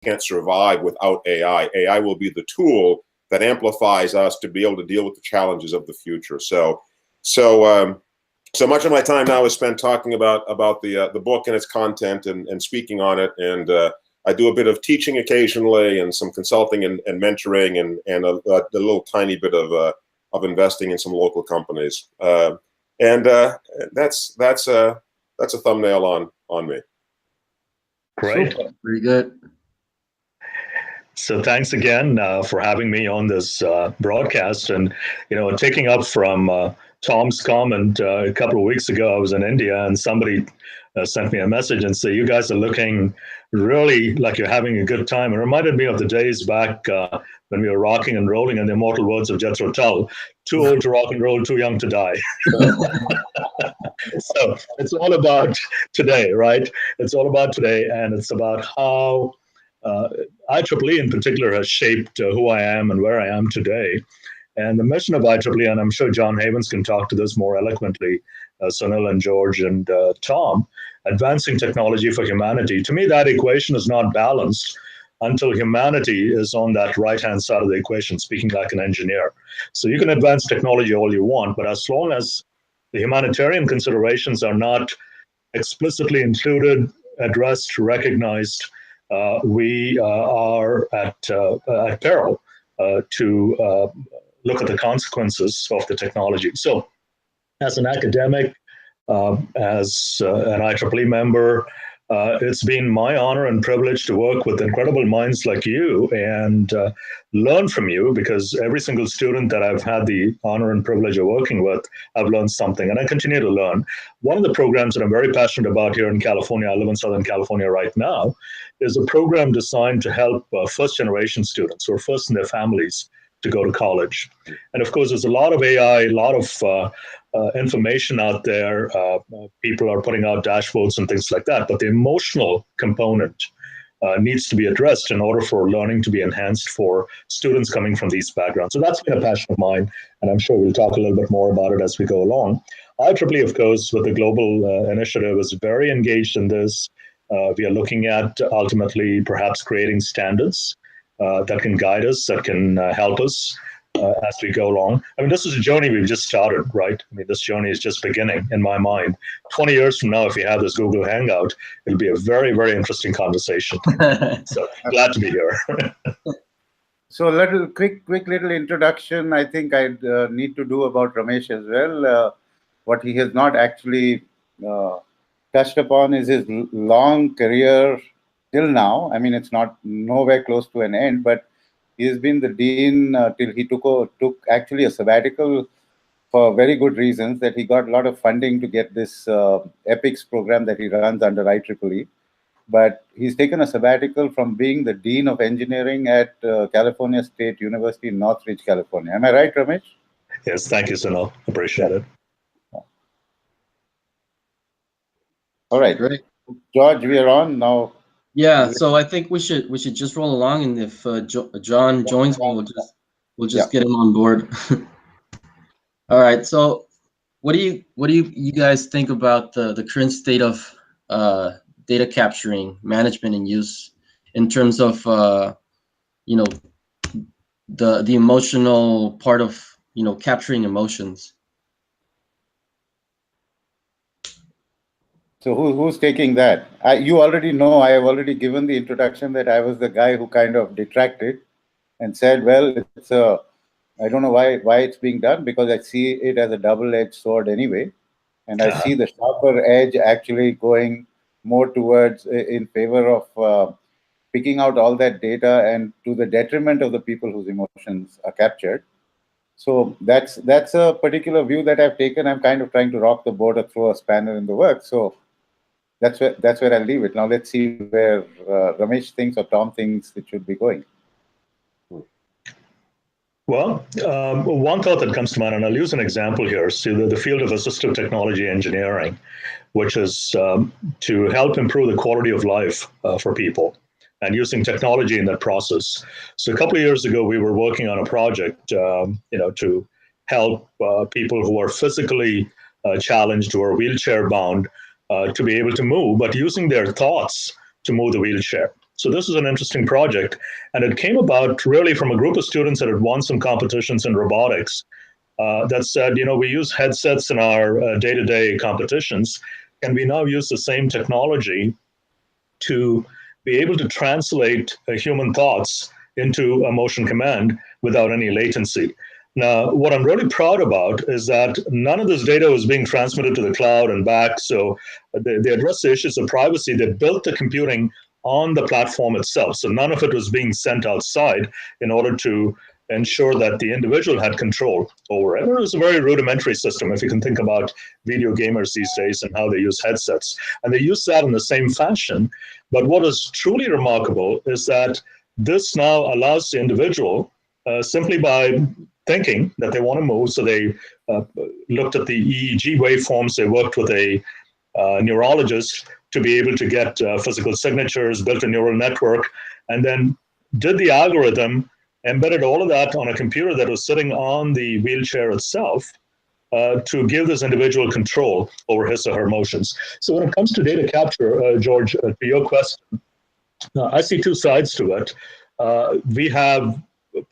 can't survive without AI. AI will be the tool that amplifies us to be able to deal with the challenges of the future. So much of my time now is spent talking about the book and its content and speaking on it. And I do a bit of teaching occasionally and some consulting and mentoring and a little tiny bit of investing in some local companies. And that's a thumbnail on me. Great. Super. Very good. So thanks again for having me on this broadcast. And, taking up from Tom's comment a couple of weeks ago, I was in India and somebody sent me a message and said, you guys are looking really like you're having a good time. It reminded me of the days back when we were rocking and rolling, in the immortal words of Jethro Tull, too old to rock and roll, too young to die. So it's all about today, right? It's all about today, and it's about how IEEE in particular has shaped who I am and where I am today. And the mission of IEEE, and I'm sure John Havens can talk to this more eloquently, Sunil and George and Tom, advancing technology for humanity. To me, that equation is not balanced until humanity is on that right-hand side of the equation, speaking like an engineer. So you can advance technology all you want, but as long as the humanitarian considerations are not explicitly included, addressed, recognized, we are at peril to look at the consequences of the technology. So as an academic, as an IEEE member, it's been my honor and privilege to work with incredible minds like you and learn from you, because every single student that I've had the honor and privilege of working with, I've learned something, and I continue to learn. One of the programs that I'm very passionate about here in California, I live in Southern California right now, is a program designed to help first-generation students who are first in their families to go to college. And of course, there's a lot of AI, a lot of information out there. People are putting out dashboards and things like that, but the emotional component needs to be addressed in order for learning to be enhanced for students coming from these backgrounds. So that's been a passion of mine, and I'm sure we'll talk a little bit more about it as we go along. IEEE, of course, with the global initiative, is very engaged in this. We are looking at ultimately perhaps creating standards that can guide us, that can help us as we go along. I mean, this is a journey we've just started, right? I mean, this journey is just beginning in my mind. 20 years from now, if we have this Google Hangout, it'll be a very, very interesting conversation. So glad to be here. So a quick little introduction I think I'd need to do about Ramesh as well. What he has not actually touched upon is his long career till now. I mean, it's not nowhere close to an end, but he's been the dean till he took actually a sabbatical for very good reasons, that he got a lot of funding to get this EPICS program that he runs under IEEE. But he's taken a sabbatical from being the dean of engineering at California State University in Northridge, California. Am I right, Ramesh? Yes, thank you, Sunil. Appreciate it. All right, Great. George, we are on now. Yeah, so I think we should just roll along, and if John joins me, we'll just get him on board. All right. So, what do you guys think about the current state of data capturing, management, and use in terms of the emotional part of capturing emotions? So who's taking that? You already know, I have already given the introduction that I was the guy who kind of detracted and said, well, I don't know why it's being done, because I see it as a double-edged sword anyway. And I see the sharper edge actually going more towards in favor of picking out all that data and to the detriment of the people whose emotions are captured. So that's a particular view that I've taken. I'm kind of trying to rock the boat or throw a spanner in the works. So that's where I'll leave it. Now let's see where Ramesh thinks or Tom thinks it should be going. Well, one thought that comes to mind, and I'll use an example here, see the field of assistive technology engineering, which is to help improve the quality of life for people and using technology in that process. So a couple of years ago, we were working on a project, to help people who are physically challenged or wheelchair bound to be able to move, but using their thoughts to move the wheelchair. So this is an interesting project, and it came about really from a group of students that had won some competitions in robotics that said, we use headsets in our day-to-day competitions. Can we now use the same technology to be able to translate human thoughts into a motion command without any latency? Now, what I'm really proud about is that none of this data was being transmitted to the cloud and back. So they addressed the issues of privacy. They built the computing on the platform itself. So none of it was being sent outside in order to ensure that the individual had control over it. It was a very rudimentary system, if you can think about video gamers these days and how they use headsets. And they use that in the same fashion. But what is truly remarkable is that this now allows the individual, simply by thinking that they want to move, so they looked at the EEG waveforms, they worked with a neurologist to be able to get physical signatures, built a neural network, and then did the algorithm, embedded all of that on a computer that was sitting on the wheelchair itself to give this individual control over his or her motions. So when it comes to data capture, George, to your question, I see two sides to it. We have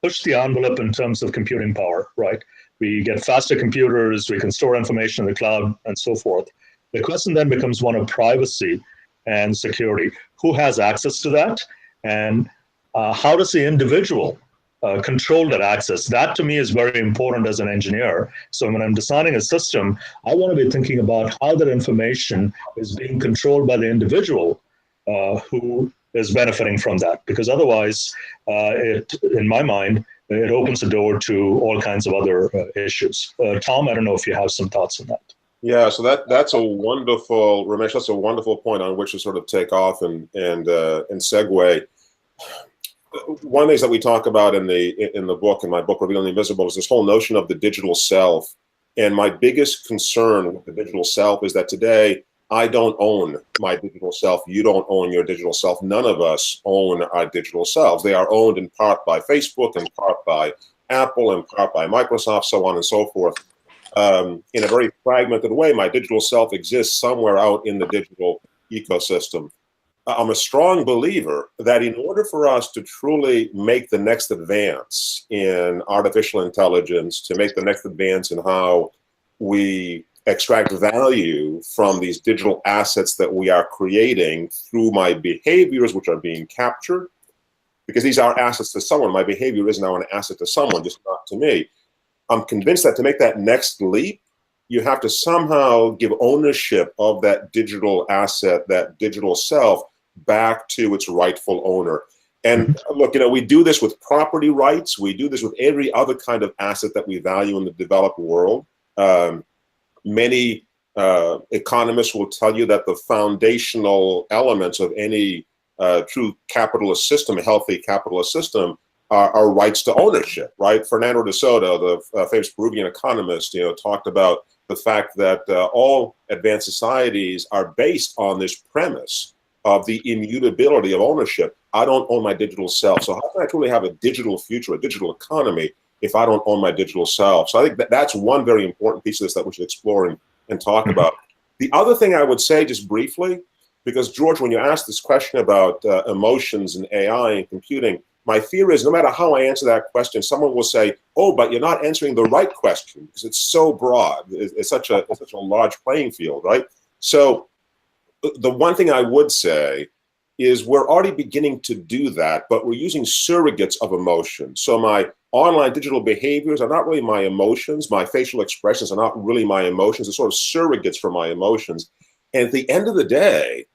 pushed the envelope in terms of computing power, right? We get faster computers, we can store information in the cloud, and so forth. The question then becomes one of privacy and security. Who has access to that? And how does the individual control that access? That to me is very important as an engineer. So when I'm designing a system, I want to be thinking about how that information is being controlled by the individual who is benefiting from that, because otherwise, in my mind, it opens the door to all kinds of other issues. Tom, I don't know if you have some thoughts on that. Yeah, so that's a wonderful, Ramesh, that's a wonderful point on which to sort of take off and segue. One of the things that we talk about in the book, in my book, Revealing the Invisible, is this whole notion of the digital self. And my biggest concern with the digital self is that today, I don't own my digital self. You don't own your digital self. None of us own our digital selves. They are owned in part by Facebook, in part by Apple, in part by Microsoft, so on and so forth. In a very fragmented way, my digital self exists somewhere out in the digital ecosystem. I'm a strong believer that in order for us to truly make the next advance in artificial intelligence, to make the next advance in how we extract value from these digital assets that we are creating through my behaviors, which are being captured, because these are assets to someone. My behavior is now an asset to someone, just not to me. I'm convinced that to make that next leap, you have to somehow give ownership of that digital asset, that digital self, back to its rightful owner. And look, we do this with property rights. We do this with every other kind of asset that we value in the developed world. Many economists will tell you that the foundational elements of any true capitalist system, a healthy capitalist system, are rights to ownership, right? Fernando de Soto, the famous Peruvian economist, talked about the fact that all advanced societies are based on this premise of the immutability of ownership. I don't own my digital self. So how can I truly have a digital future, a digital economy, if I don't own my digital self? So I think that's one very important piece of this that we should explore and talk about. The other thing I would say just briefly, because George, when you asked this question about emotions and AI and computing, my fear is no matter how I answer that question, someone will say, oh, but you're not answering the right question because it's so broad. It's such a large playing field, right? So the one thing I would say is we're already beginning to do that, but we're using surrogates of emotion. So my online digital behaviors are not really my emotions. My facial expressions are not really my emotions. They're sort of surrogates for my emotions. And at the end of the day,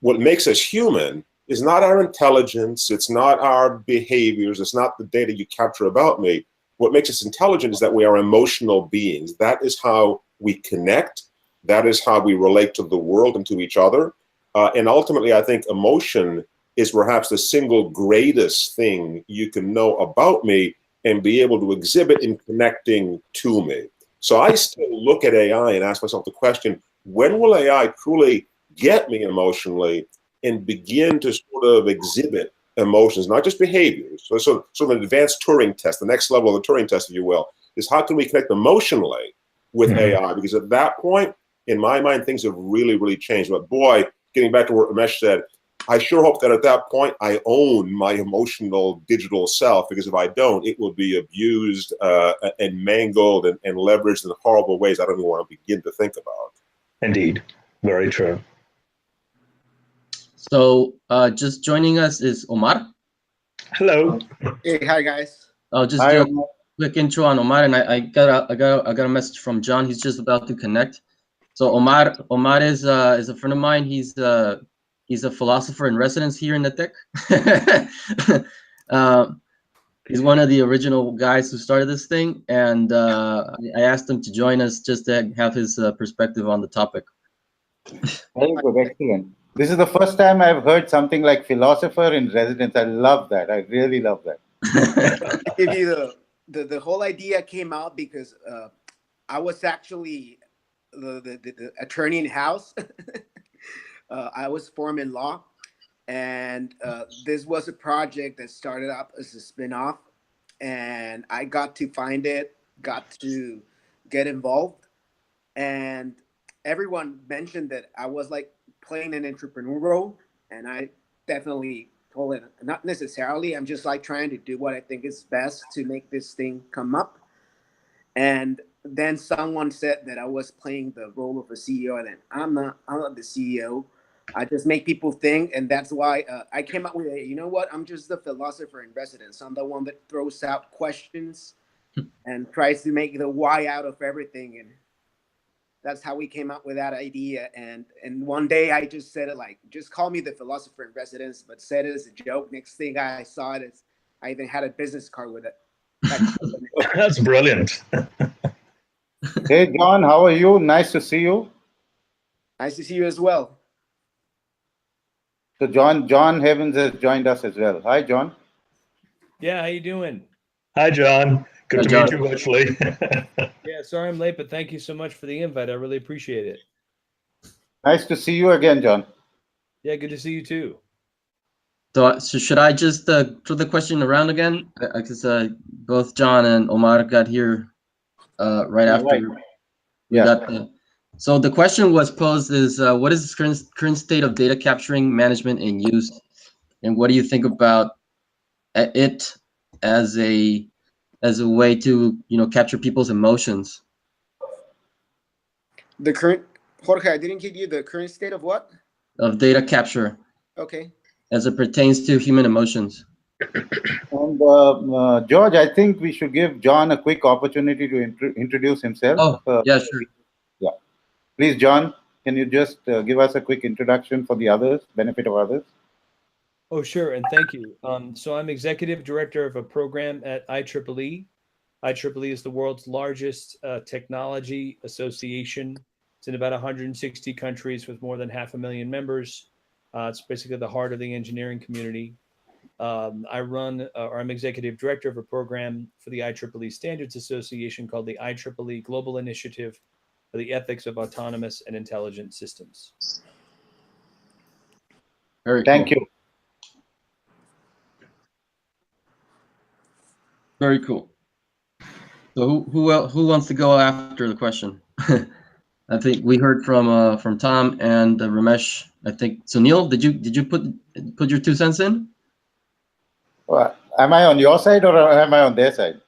what makes us human is not our intelligence. It's not our behaviors. It's not the data you capture about me. What makes us intelligent is that we are emotional beings. That is how we connect. That is how we relate to the world and to each other. And ultimately, I think emotion is perhaps the single greatest thing you can know about me and be able to exhibit in connecting to me. So I still look at AI and ask myself the question, when will AI truly get me emotionally and begin to sort of exhibit emotions, not just behaviors? So sort of an advanced Turing test, the next level of the Turing test, if you will, is how can we connect emotionally with AI? Because at that point, in my mind, things have really, really changed. But boy, getting back to what Ramesh said, I sure hope that at that point I own my emotional digital self, because if I don't, it will be abused and mangled and leveraged in horrible ways I don't even want to begin to think about. Indeed. Very true. So just joining us is Omar. Hello. Hey, hi guys. I'll just do a quick intro on Omar, and I got a message from John. He's just about to connect. So Omar is a friend of mine. He's a philosopher in residence here in Netek. He's one of the original guys who started this thing, and I asked him to join us just to have his perspective on the topic. Very good, excellent. This is the first time I've heard something like philosopher in residence. I love that. I really love that. Give you the whole idea came out because I was actually the attorney in house. I was forming law, and this was a project that started up as a spin-off, and I got to find it, got to get involved, and everyone mentioned that I was like playing an entrepreneur role, and I definitely told it not necessarily. I'm just like trying to do what I think is best to make this thing come up. And then someone said that I was playing the role of a CEO, and then I'm not the CEO. I just make people think, and that's why I came up with it. You know what? I'm just the philosopher in residence. I'm the one that throws out questions and tries to make the why out of everything, and that's how we came up with that idea. And one day I just said it like, just call me the philosopher in residence, but said it as a joke. Next thing I saw it, I even had a business card with it. That's brilliant. Hey, John, how are you? Nice to see you. Nice to see you as well. So John Heavens has joined us as well. Hi, John. Yeah, how you doing? Hi, John. Good to John. meet you virtually. Yeah, sorry I'm late, but thank you so much for the invite. I really appreciate it. Nice to see you again, John. Yeah, good to see you too. So should I just throw the question around again? Because both John and Omar got here right after Right. we got the. So the question was posed is, what is the current state of data capturing, management, and use, and what do you think about it as a way to capture people's emotions? The current, Jorge, I didn't give you the current state of what? Of data capture. Okay. As it pertains to human emotions. And George, I think we should give John a quick opportunity to introduce himself. Oh, yeah, sure. Yeah. Please, John, can you just give us a quick introduction for the others, benefit of others? Oh, sure, and thank you. So I'm executive director of a program at IEEE. IEEE is the world's largest technology association. It's in about 160 countries with more than 500,000 members. It's basically the heart of the engineering community. I'm executive director of a program for the IEEE Standards Association called the IEEE Global Initiative for the Ethics of Autonomous and Intelligent Systems. Very cool. Thank you. Very cool. So who wants to go after the question? I think we heard from Tom and Ramesh. I think Sunil, did you put your 2 cents in? Well, am I on your side or am I on their side?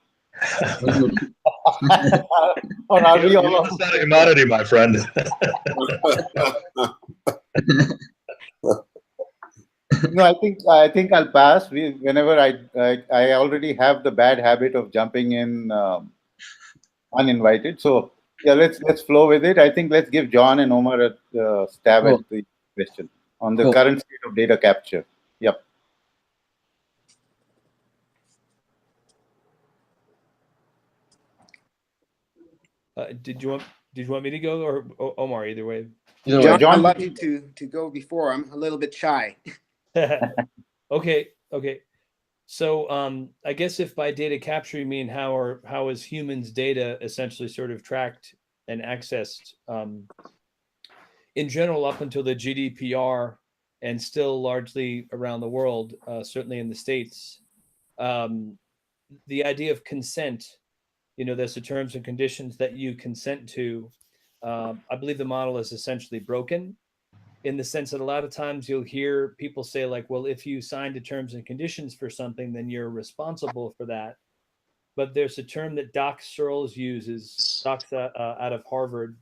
Or are we all on Not humanity, my friend. No, I think I'll pass. Whenever I already have the bad habit of jumping in uninvited. So yeah, let's flow with it. I think let's give John and Omar a stab Cool. at the question on the current state of data capture. Yep. Did you want me to go or Omar? Either way. John, John, I'd love you to go before. I'm a little bit shy. Okay. So I guess if by data capture you mean how is humans' data essentially sort of tracked and accessed, in general up until the GDPR and still largely around the world, certainly in the States, the idea of consent, there's the terms and conditions that you consent to. I believe the model is essentially broken. in the sense that a lot of times you'll hear people say like, well, if you signed the terms and conditions for something, then you're responsible for that. But there's a term that Doc Searles uses, Doc's out of Harvard.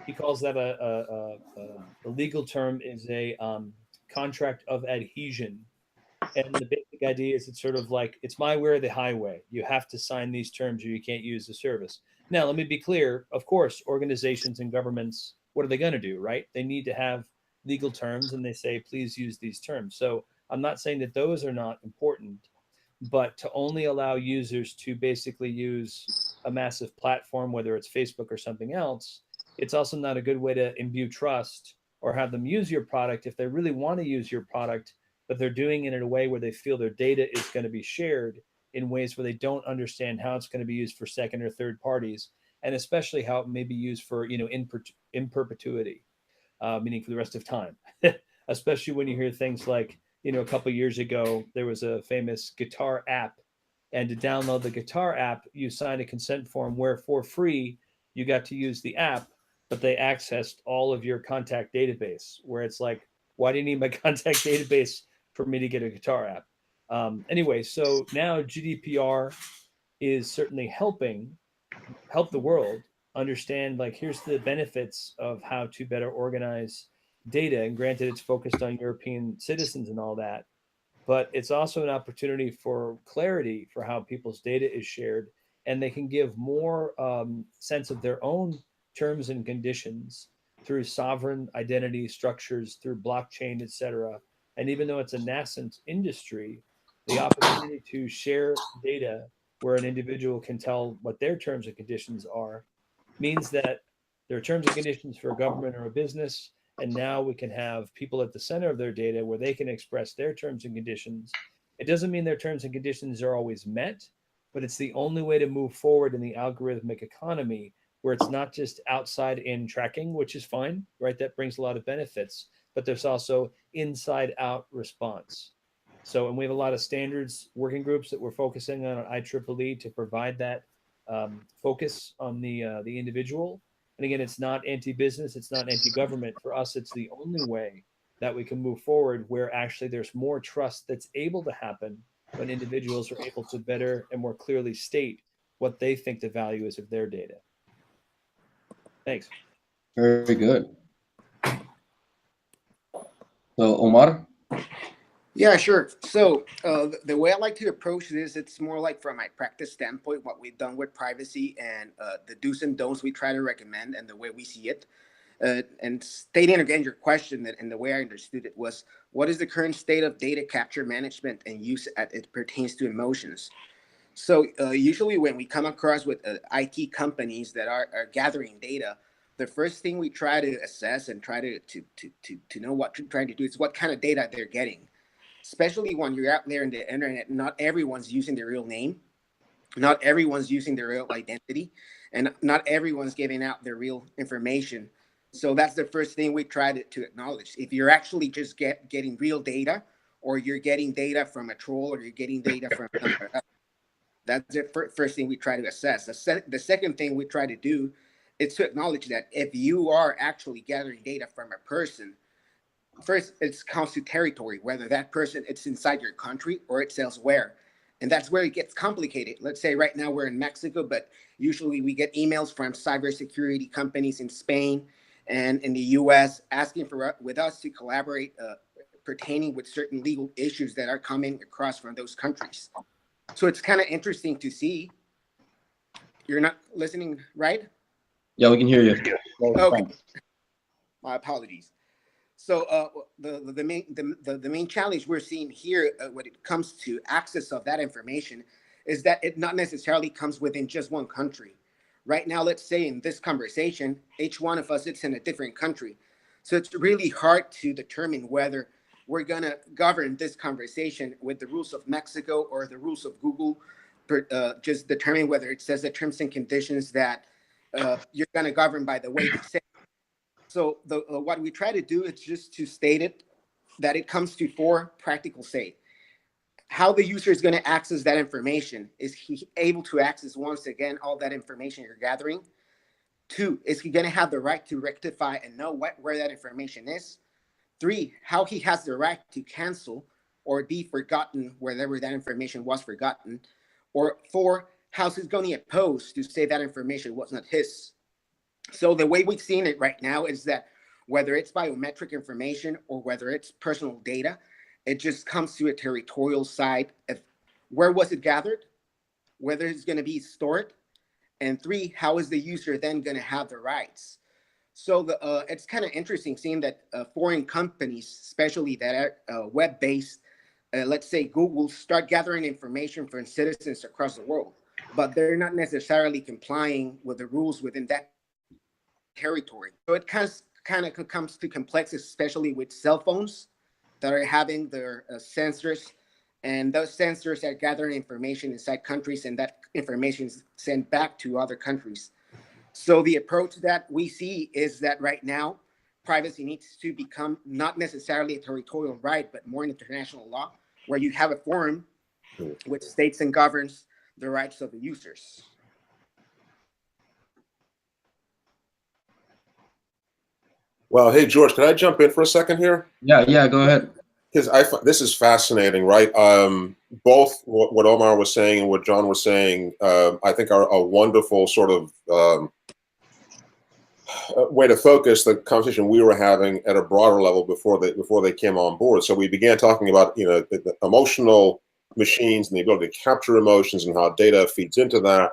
He calls that a legal term is a contract of adhesion. And the basic idea is it's sort of like, it's my way or the highway. You have to sign these terms or you can't use the service. Now, let me be clear. Of course, organizations and governments, what are they going to do, right? They need to have legal terms and they say, please use these terms. So I'm not saying that those are not important, but to only allow users to basically use a massive platform, whether it's Facebook or something else, it's also not a good way to imbue trust or have them use your product if they really want to use your product, but they're doing it in a way where they feel their data is going to be shared in ways where they don't understand how it's going to be used for second or third parties, and especially how it may be used for, in perpetuity, meaning for the rest of time. Especially when you hear things like, a couple of years ago, there was a famous guitar app, and to download the guitar app, you signed a consent form where for free, you got to use the app, but they accessed all of your contact database, where it's like, why do you need my contact database for me to get a guitar app? Anyway, so now GDPR is certainly help the world understand, like, here's the benefits of how to better organize data. And granted, it's focused on European citizens and all that, but it's also an opportunity for clarity for how people's data is shared, and they can give more sense of their own terms and conditions through sovereign identity structures, through blockchain, etc. And even though it's a nascent industry, the opportunity to share data where an individual can tell what their terms and conditions are means that there are terms and conditions for a government or a business, and now we can have people at the center of their data where they can express their terms and conditions. It doesn't mean their terms and conditions are always met, but it's the only way to move forward in the algorithmic economy, where it's not just outside in tracking, which is fine, right? That brings a lot of benefits, but there's also inside out response. So, and we have a lot of standards working groups that we're focusing on at IEEE to provide that focus on the individual. And again, it's not anti-business, it's not anti-government. For us, it's the only way that we can move forward, where actually there's more trust that's able to happen when individuals are able to better and more clearly state what they think the value is of their data. Thanks. Very good. So, Omar? Yeah, sure. So the way I like to approach this, it's more like from my practice standpoint, what we've done with privacy and the do's and don'ts we try to recommend and the way we see it. And stating again your question, that and the way I understood it was, what is the current state of data capture management and use as it pertains to emotions? So usually when we come across with IT companies that are gathering data, the first thing we try to assess and try to know what you're trying to do is what kind of data they're getting. Especially when you're out there in the internet, not everyone's using their real name, not everyone's using their real identity, and not everyone's giving out their real information. So that's the first thing we try to acknowledge. If you're actually just getting real data, or you're getting data from a troll, or you're getting data from somewhere else, that's the first thing we try to assess. The second thing we try to do is to acknowledge that if you are actually gathering data from a person, first, it counts to territory, whether that person, it's inside your country or it's elsewhere. And that's where it gets complicated. Let's say right now we're in Mexico, but usually we get emails from cybersecurity companies in Spain and in the US asking with us to collaborate pertaining with certain legal issues that are coming across from those countries. So it's kind of interesting to see. You're not listening, right? Yeah, we can hear you. Okay. My apologies. So the main challenge we're seeing here when it comes to access of that information is that it not necessarily comes within just one country. Right now, let's say in this conversation, each one of us, it's in a different country. So it's really hard to determine whether we're going to govern this conversation with the rules of Mexico or the rules of Google, just determine whether it says the terms and conditions that you're going to govern by the way they say. So what we try to do is just to state it, that it comes to four practical state. How the user is going to access that information. Is he able to access, once again, all that information you're gathering? 2, is he going to have the right to rectify and know where that information is? 3, how he has the right to cancel or be forgotten wherever that information was forgotten. Or 4, how he's going to oppose to say that information was not his. So the way we've seen it right now is that whether it's biometric information or whether it's personal data, it just comes to a territorial side of where was it gathered, whether it's going to be stored, and 3, how is the user then going to have the rights? So it's kind of interesting seeing that foreign companies, especially that are web-based, let's say Google, start gathering information from citizens across the world, but they're not necessarily complying with the rules within that territory. So it kind of comes to complex, especially with cell phones that are having their sensors, and those sensors are gathering information inside countries, and that information is sent back to other countries. So the approach that we see is that right now, privacy needs to become not necessarily a territorial right, but more an international law, where you have a forum which states and governs the rights of the users. Well, hey, George, can I jump in for a second here? Yeah, go ahead. Because this is fascinating, right? Both what Omar was saying and what John was saying, I think are a wonderful sort of way to focus the conversation we were having at a broader level before they came on board. So we began talking about, you know, the emotional machines and the ability to capture emotions and how data feeds into that.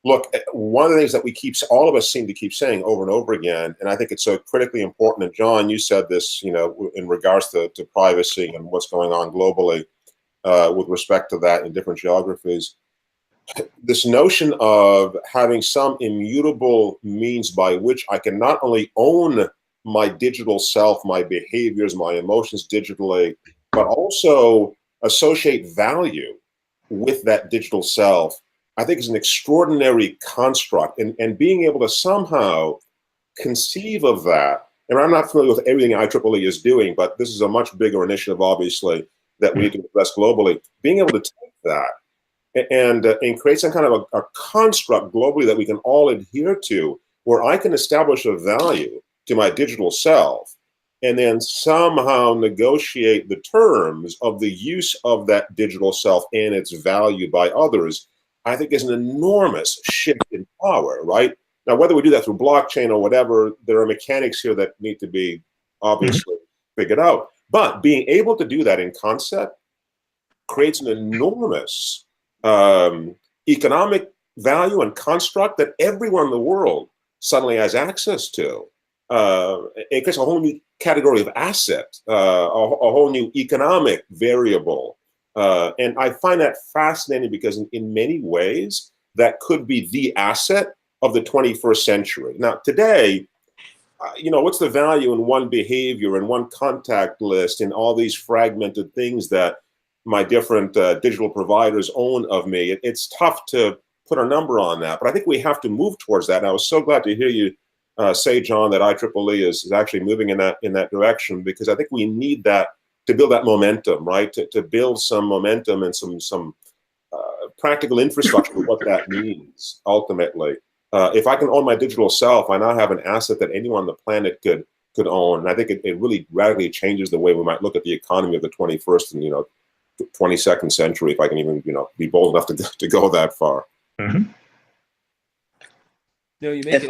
Look, one of the things that all of us seem to keep saying over and over again, and I think it's so critically important, and John, you said this, you know, in regards to privacy and what's going on globally with respect to that in different geographies, this notion of having some immutable means by which I can not only own my digital self, my behaviors, my emotions digitally, but also associate value with that digital self, I think is an extraordinary construct. And being able to somehow conceive of that, and I'm not familiar with everything IEEE is doing, but this is a much bigger initiative, obviously, that we need to address globally. Being able to take that and create some kind of a construct globally that we can all adhere to, where I can establish a value to my digital self, and then somehow negotiate the terms of the use of that digital self and its value by others, I think is an enormous shift in power, right? Now, whether we do that through blockchain or whatever, there are mechanics here that need to be obviously figured out. But being able to do that in concept creates an enormous economic value and construct that everyone in the world suddenly has access to. It creates a whole new category of asset, a whole new economic variable. And I find that fascinating because in many ways, that could be the asset of the 21st century. Now, today, you know, what's the value in one behavior and one contact list and all these fragmented things that my different digital providers own of me? It's tough to put a number on that, but I think we have to move towards that. And I was so glad to hear you say, John, that IEEE is actually moving in that direction, because I think we need that to build that momentum, right? To build some momentum and some practical infrastructure for what that means ultimately. If I can own my digital self, I now have an asset that anyone on the planet could own. And I think it really radically changes the way we might look at the economy of the 21st and, you know, 22nd century, if I can even, you know, be bold enough to go that far. Mm-hmm. No, you make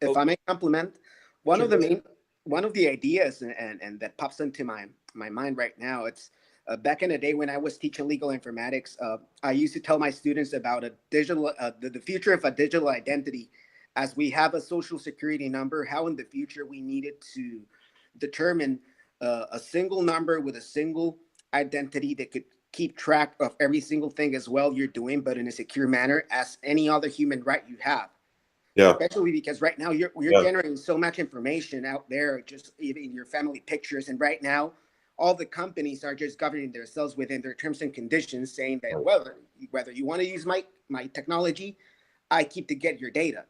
if I may compliment, one of the ideas and that pops into my mind right now, it's back in the day when I was teaching legal informatics, I used to tell my students about a digital, the future of a digital identity, as we have a social security number, how in the future we needed to determine a single number with a single identity that could keep track of every single thing as well you're doing, but in a secure manner as any other human right you have. Yeah. Especially because right now you're generating so much information out there, just even your family pictures. And right now, all the companies are just governing themselves within their terms and conditions, saying that whether you want to use my technology, I keep to get your data.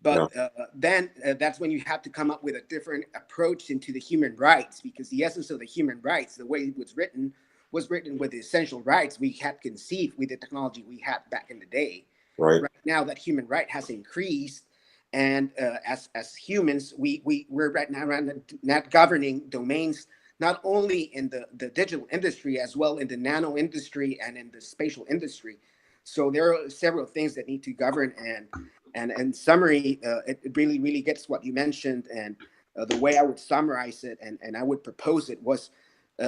But then that's when you have to come up with a different approach into the human rights, because the essence of the human rights, the way it was written with the essential rights we had conceived with the technology we had back in the day. Right now, that human right has increased, And as humans, we're right now not governing domains, not only in the digital industry, as well in the nano industry and in the spatial industry. So there are several things that need to govern. And in summary, it really gets what you mentioned. And the way I would summarize it, and I would propose it, was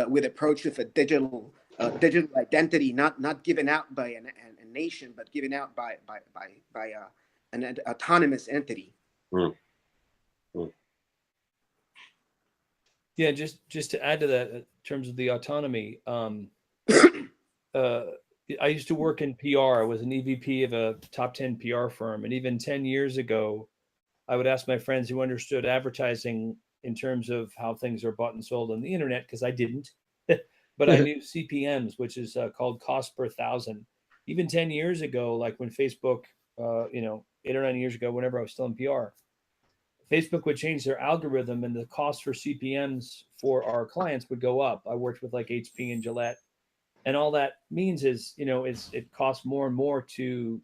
with approach of a digital identity, not given out by a nation, but given out by an autonomous entity. Mm. Mm. Yeah, just to add to that, in terms of the autonomy, I used to work in PR. I was an EVP of a top 10 PR firm, and even 10 years ago, I would ask my friends who understood advertising in terms of how things are bought and sold on the internet, because I didn't, but I knew CPMs, which is called cost per thousand. Even 10 years ago, like when Facebook, 8 or 9 years ago, whenever I was still in PR, Facebook would change their algorithm and the cost for CPMs for our clients would go up. I worked with like HP and Gillette. And all that means is, it costs more and more to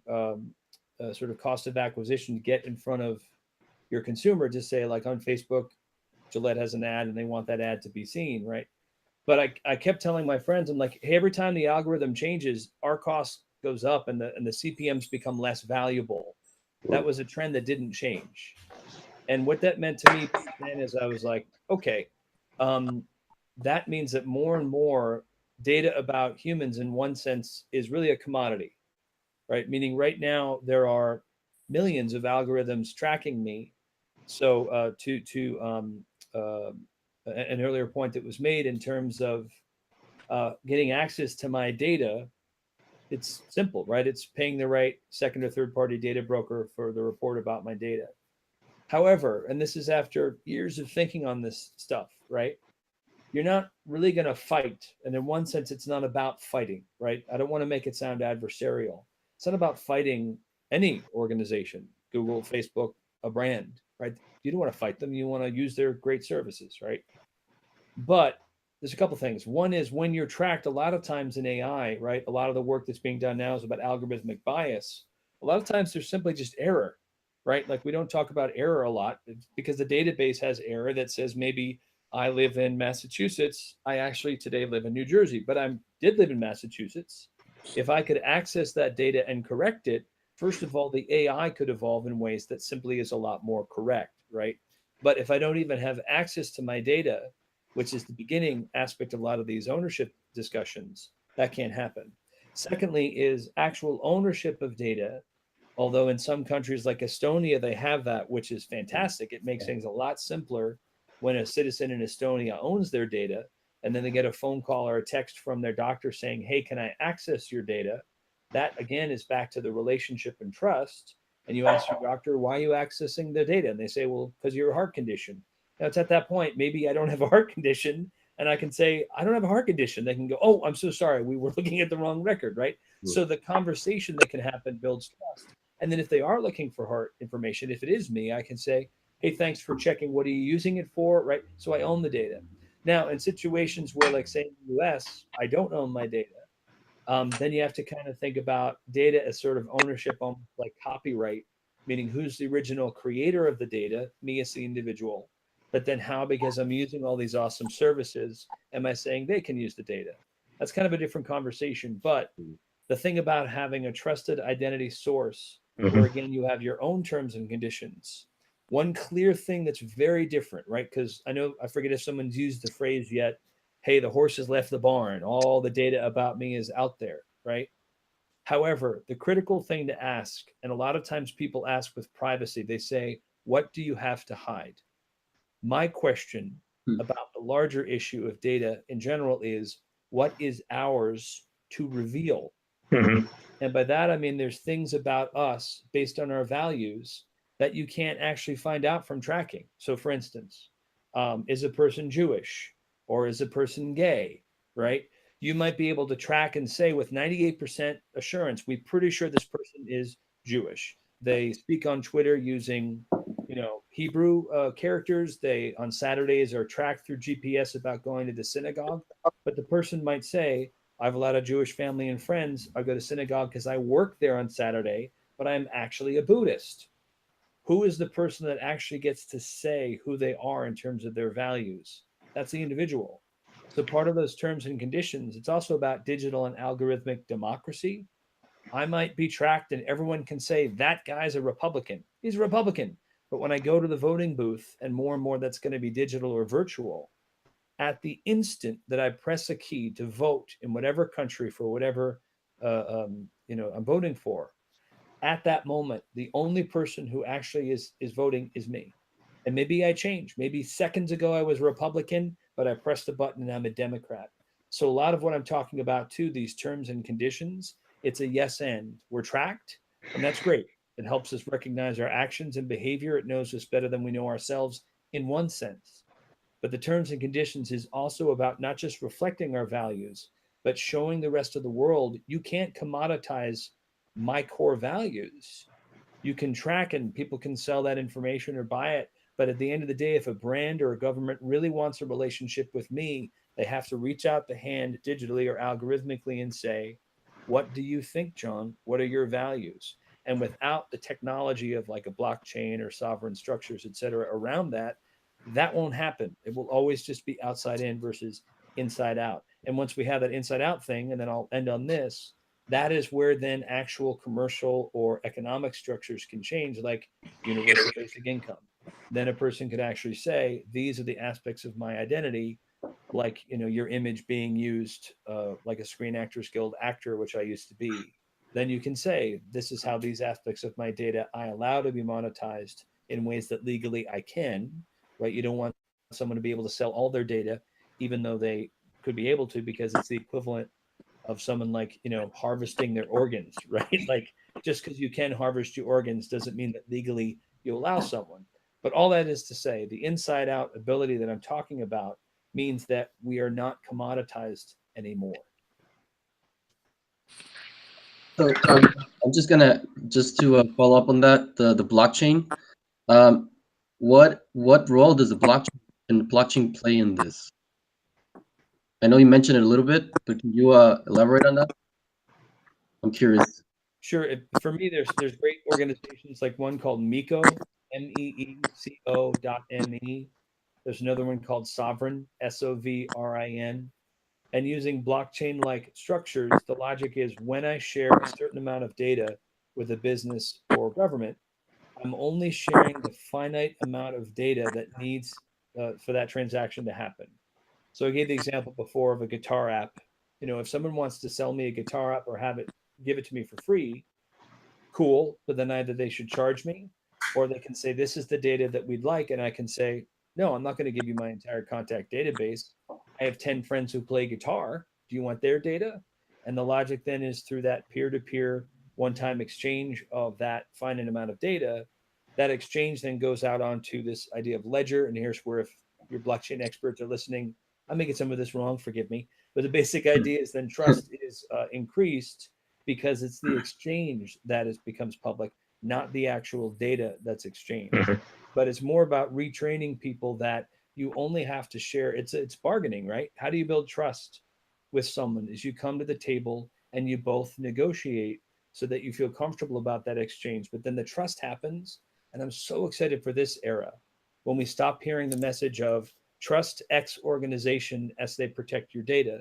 sort of cost of acquisition to get in front of your consumer, to say, like, on Facebook, Gillette has an ad and they want that ad to be seen, right? But I kept telling my friends, I'm like, hey, every time the algorithm changes, our cost goes up and the CPMs become less valuable. That was a trend that didn't change. And what that meant to me then is I was like, okay, that means that more and more data about humans, in one sense, is really a commodity, right? Meaning right now there are millions of algorithms tracking me. So to an earlier point that was made in terms of getting access to my data, it's simple, right? It's paying the right second or third party data broker for the report about my data. However, and this is after years of thinking on this stuff, right? You're not really going to fight. And in one sense, it's not about fighting, right? I don't want to make it sound adversarial. It's not about fighting any organization, Google, Facebook, a brand, right? You don't want to fight them. You want to use their great services, right? But there's a couple things. One is, when you're tracked, a lot of times in AI, right? A lot of the work that's being done now is about algorithmic bias. A lot of times there's simply just error, right? Like, we don't talk about error a lot because the database has error that says maybe I live in Massachusetts. I actually today live in New Jersey, but I did live in Massachusetts. If I could access that data and correct it, first of all, the AI could evolve in ways that simply is a lot more correct, right? But if I don't even have access to my data, which is the beginning aspect of a lot of these ownership discussions, that can't happen. Secondly is actual ownership of data. Although in some countries like Estonia, they have that, which is fantastic. It makes things a lot simpler when a citizen in Estonia owns their data, and then they get a phone call or a text from their doctor saying, hey, can I access your data? That, again, is back to the relationship and trust. And you ask your doctor, why are you accessing the data? And they say, well, because of your heart condition. Now, it's at that point, maybe I don't have a heart condition, and I can say, I don't have a heart condition. They can go, oh, I'm so sorry, we were looking at the wrong record, right? So the conversation that can happen builds trust. And then if they are looking for heart information, if it is me, I can say, hey, thanks for checking. What are you using it for, right? So I own the data. Now, in situations where, like, say in the US, I don't own my data, then you have to kind of think about data as sort of ownership, almost like copyright, meaning who's the original creator of the data, me as the individual, but then how, because I'm using all these awesome services, am I saying they can use the data? That's kind of a different conversation. But the thing about having a trusted identity source, where again, you have your own terms and conditions, one clear thing that's very different, right? Because I forget if someone's used the phrase yet, hey, the horse has left the barn, all the data about me is out there, right? However, the critical thing to ask, and a lot of times people ask with privacy, they say, what do you have to hide? My question about the larger issue of data in general is, what is ours to reveal? And by that, I mean, there's things about us based on our values that you can't actually find out from tracking. So for instance, is a person Jewish or is a person gay, right? You might be able to track and say with 98% assurance, we're pretty sure this person is Jewish. They speak on Twitter using, Hebrew characters. They, on Saturdays, are tracked through GPS about going to the synagogue. But the person might say, I have a lot of Jewish family and friends. I go to synagogue because I work there on Saturday, but I'm actually a Buddhist. Who is the person that actually gets to say who they are in terms of their values? That's the individual. So part of those terms and conditions, it's also about digital and algorithmic democracy. I might be tracked and everyone can say that guy's a Republican. He's a Republican. But when I go to the voting booth, and more that's going to be digital or virtual, at the instant that I press a key to vote in whatever country for whatever I'm voting for, at that moment, the only person who actually is voting is me. And maybe I change. Maybe seconds ago I was a Republican, but I pressed a button and I'm a Democrat. So a lot of what I'm talking about too, these terms and conditions, it's a yes and. We're tracked, and that's great. It helps us recognize our actions and behavior. It knows us better than we know ourselves in one sense. But the terms and conditions is also about not just reflecting our values, but showing the rest of the world you can't commoditize my core values. You can track and people can sell that information or buy it. But at the end of the day, if a brand or a government really wants a relationship with me, they have to reach out the hand digitally or algorithmically and say, what do you think, John? What are your values? And without the technology of like a blockchain or sovereign structures, et cetera, around that, that won't happen. It will always just be outside in versus inside out. And once we have that inside out thing, and then I'll end on this, that is where then actual commercial or economic structures can change, like universal basic income. Then a person could actually say, these are the aspects of my identity, like your image being used like a Screen Actors Guild actor, which I used to be. Then you can say, this is how these aspects of my data I allow to be monetized in ways that legally I can, right? You don't want someone to be able to sell all their data, even though they could be able to, because it's the equivalent of someone like, harvesting their organs, right? Like just because you can harvest your organs doesn't mean that legally you allow someone. But all that is to say, the inside out ability that I'm talking about means that we are not commoditized anymore. So I'm just gonna to follow up on that, the blockchain. What role does the blockchain play in this? I know you mentioned it a little bit, but can you elaborate on that? I'm curious. Sure. For me, there's great organizations like one called MEECO, MEECO.me. There's another one called Sovereign, SOVRIN. And using blockchain-like structures, the logic is when I share a certain amount of data with a business or government, I'm only sharing the finite amount of data that needs for that transaction to happen. So I gave the example before of a guitar app. If someone wants to sell me a guitar app or give it to me for free, cool. But then either they should charge me, or they can say, this is the data that we'd like. And I can say, no, I'm not going to give you my entire contact database. I have 10 friends who play guitar. Do you want their data? And the logic then is through that peer-to-peer one-time exchange of that finite amount of data, that exchange then goes out onto this idea of ledger. And here's where, if your blockchain experts are listening, I'm making some of this wrong, forgive me. But the basic idea is then trust is increased because it's the exchange that becomes public, not the actual data that's exchanged. But it's more about retraining people that you only have to share. It's bargaining, right? How do you build trust with someone? Is you come to the table and you both negotiate so that you feel comfortable about that exchange. But then the trust happens. And I'm so excited for this era when we stop hearing the message of trust X organization as they protect your data.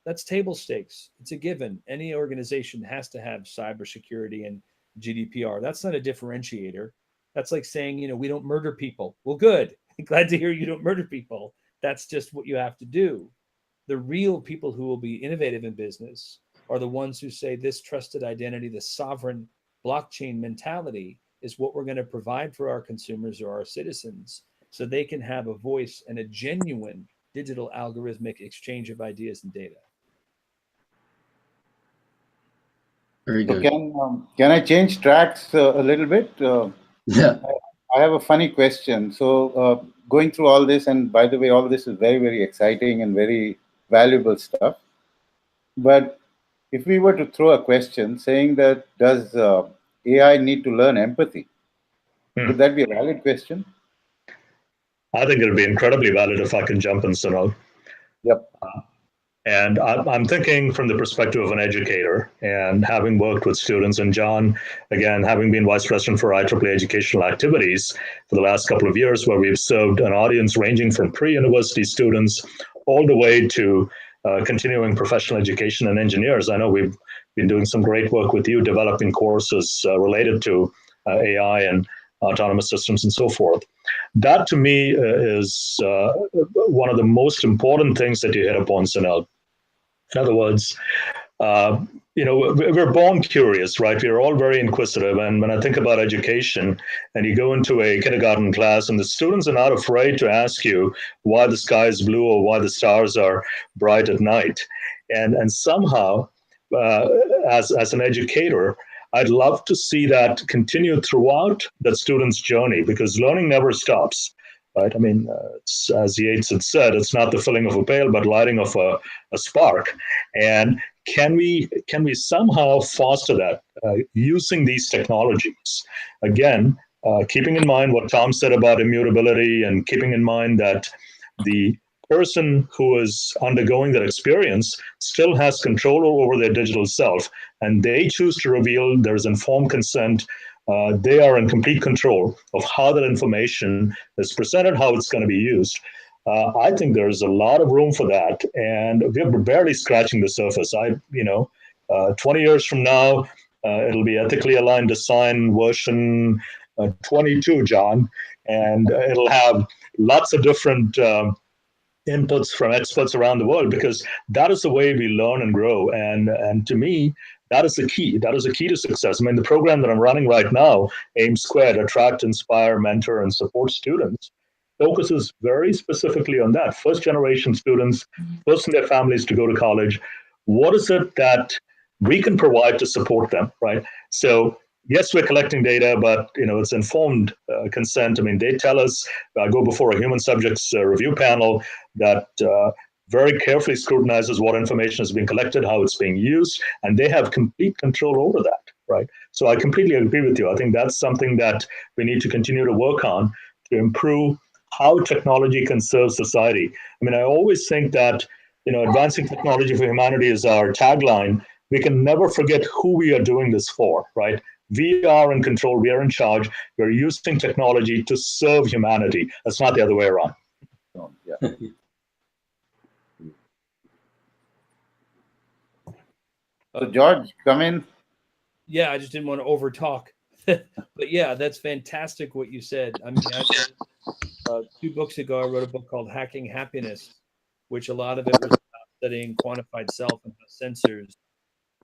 That's table stakes. It's a given. Any organization has to have cybersecurity and GDPR. That's not a differentiator. That's like saying, we don't murder people. Well, good. Glad to hear you don't murder people. That's just what you have to do. The real people who will be innovative in business are the ones who say this trusted identity, the sovereign blockchain mentality is what we're going to provide for our consumers or our citizens so they can have a voice and a genuine digital algorithmic exchange of ideas and data. Very good. Can I change tracks a little bit? Yeah. I have a funny question. So going through all this, and by the way, all this is very, very exciting and very valuable stuff. But if we were to throw a question saying that, does AI need to learn empathy? Would that be a valid question? I think it'll be incredibly valid if I can jump in, Sunil. Yep. And I'm thinking from the perspective of an educator and having worked with students, and John, again, having been vice president for IEEE educational activities for the last couple of years, where we've served an audience ranging from pre-university students all the way to continuing professional education and engineers. I know we've been doing some great work with you, developing courses related to AI and autonomous systems and so forth. That to me is one of the most important things that you hit upon, Sunil. In other words, we're born curious, right? We're all very inquisitive. And when I think about education, and you go into a kindergarten class, and the students are not afraid to ask you why the sky is blue or why the stars are bright at night. And somehow, as an educator, I'd love to see that continue throughout that student's journey, because learning never stops. Right? I mean, as Yeats had said, it's not the filling of a pail, but lighting of a spark. And can we somehow foster that using these technologies? Again, keeping in mind what Tom said about immutability, and keeping in mind that the person who is undergoing that experience still has control over their digital self, and they choose to reveal. There's informed consent. They are in complete control of how that information is presented, how it's going to be used. I think there's a lot of room for that, and we're barely scratching the surface. 20 years from now, it'll be ethically aligned design version 22, John, and it'll have lots of different inputs from experts around the world, because that is the way we learn and grow. And to me, that is the key. That is the key to success. I mean, the program that I'm running right now, AIM Squared, Attract, Inspire, Mentor, and Support Students, focuses very specifically on that. First generation students, first in their families to go to college. What is it that we can provide to support them, right? So yes, we're collecting data, but it's informed consent. I mean, they tell us, go before a human subjects review panel that very carefully scrutinizes what information is being collected, how it's being used, and they have complete control over that, right? So I completely agree with you. I think that's something that we need to continue to work on to improve how technology can serve society. I mean, I always think that, advancing technology for humanity is our tagline. We can never forget who we are doing this for, right? We are in control. We are in charge. We're using technology to serve humanity. That's not the other way around. Yeah. So George, come in. Yeah, I just didn't want to overtalk. But yeah, that's fantastic what you said. I mean, 2 books ago, I wrote a book called Hacking Happiness, which a lot of it was about studying quantified self and how sensors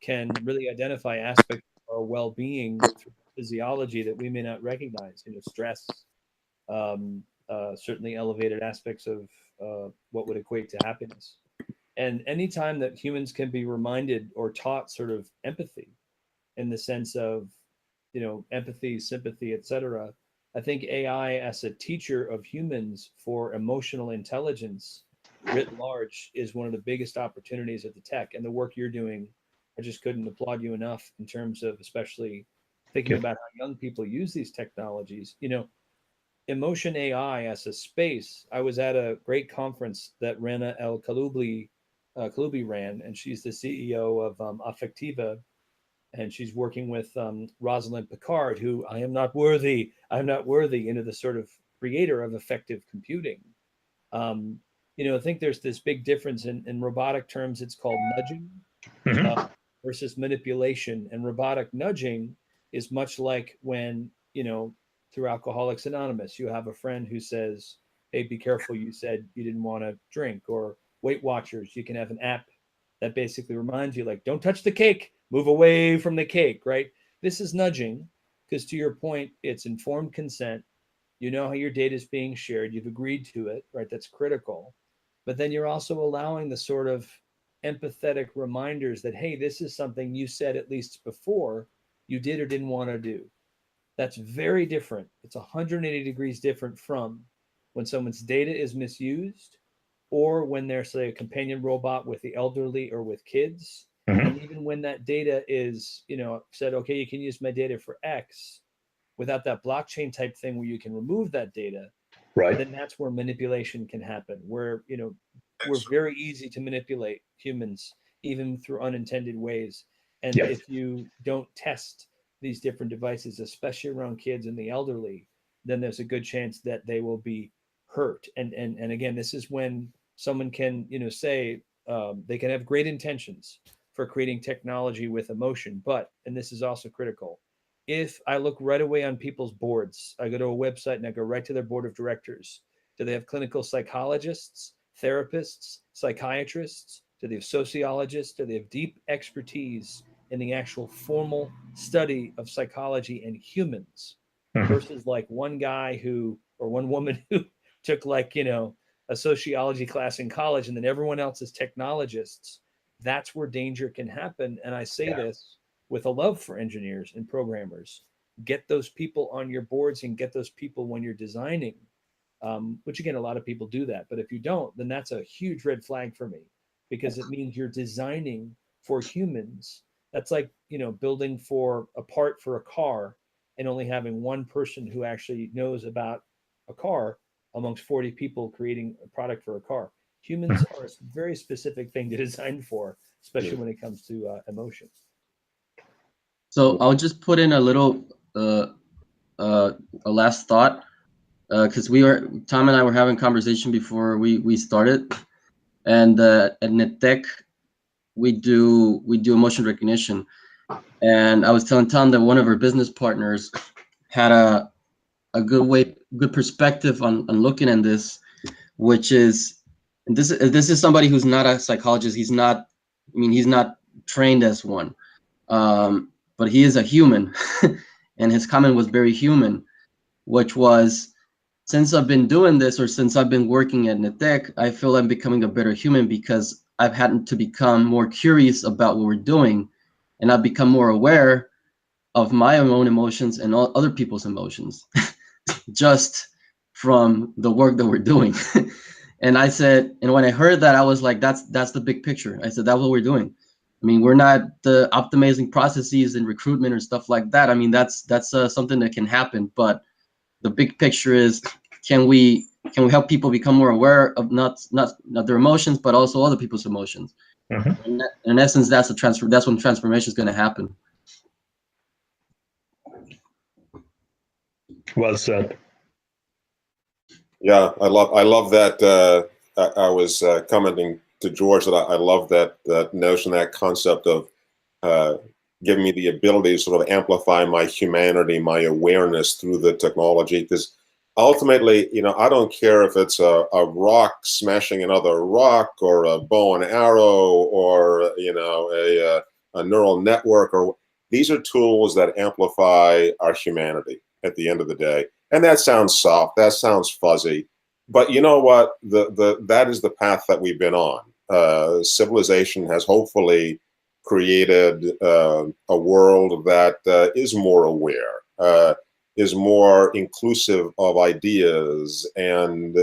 can really identify aspects of our well-being through physiology that we may not recognize. Stress, certainly elevated aspects of what would equate to happiness. And anytime that humans can be reminded or taught sort of empathy, in the sense of, empathy, sympathy, etc., I think AI as a teacher of humans for emotional intelligence writ large is one of the biggest opportunities of the tech. And the work you're doing, I just couldn't applaud you enough in terms of especially thinking about how young people use these technologies. Emotion AI as a space. I was at a great conference that Rana El Kaloubi ran, and she's the CEO of Affectiva, and she's working with Rosalind Picard, who I'm not worthy, the sort of creator of effective computing. I think there's this big difference in robotic terms. It's called nudging versus manipulation. And robotic nudging is much like when, through Alcoholics Anonymous, you have a friend who says, hey, be careful, you said you didn't want to drink. Or Weight Watchers, you can have an app that basically reminds you, like, don't touch the cake, move away from the cake, right? This is nudging, because to your point, it's informed consent. You know how your data is being shared. You've agreed to it, right? That's critical. But then you're also allowing the sort of empathetic reminders that, hey, this is something you said at least before you did or didn't want to do. That's very different. It's 180 degrees different from when someone's data is misused, or when there's, say, a companion robot with the elderly or with kids. And even when that data is, said, okay, you can use my data for X, without that blockchain type thing where you can remove that data, right? Then that's where manipulation can happen, where, we're very easy to manipulate humans, even through unintended ways. And Yes. if you don't test these different devices, especially around kids and the elderly, then there's a good chance that they will be hurt. And again, this is when someone can, say they can have great intentions for creating technology with emotion, but, and this is also critical, if I look right away on people's boards, I go to a website and I go right to their board of directors. Do they have clinical psychologists, therapists, psychiatrists? Do they have sociologists? Do they have deep expertise in the actual formal study of psychology and humans versus like one guy who, or one woman who took like, a sociology class in college and then everyone else is technologists? That's where danger can happen. And I say this with a love for engineers and programmers. Get those people on your boards and get those people when you're designing, which again, a lot of people do that. But if you don't, then that's a huge red flag for me, because it means you're designing for humans. That's like, building for a part for a car and only having one person who actually knows about a car amongst 40 people creating a product for a car. Humans are a very specific thing to design for, especially when it comes to emotion. So I'll just put in a little, a last thought, because Tom and I were having conversation before we started, and at Netek we do emotion recognition, and I was telling Tom that one of our business partners had a good perspective on looking at this, which is, and this is somebody who's not a psychologist. He's not trained as one. But he is a human, and his comment was very human, which was, since I've been doing this, or since I've been working at Netek, I feel I'm becoming a better human because I've had to become more curious about what we're doing, and I've become more aware of my own emotions and all other people's emotions, just from the work that we're doing. And I said, and when I heard that, I was like, that's the big picture. I said, that's what we're doing. I mean, we're not optimizing processes and recruitment or stuff like that. I mean, that's something that can happen. But the big picture is, can we help people become more aware of not their emotions, but also other people's emotions? Mm-hmm. In essence, that's when transformation is going to happen. Well said. Yeah, I love that. I was commenting to George that I love that notion, that concept of giving me the ability to sort of amplify my humanity, my awareness through the technology. Because ultimately, I don't care if it's a rock smashing another rock, or a bow and arrow, or a neural network, or these are tools that amplify our humanity at the end of the day. And that sounds soft, that sounds fuzzy, but you know what? That is the path that we've been on. Civilization has hopefully created a world that is more aware, is more inclusive of ideas, and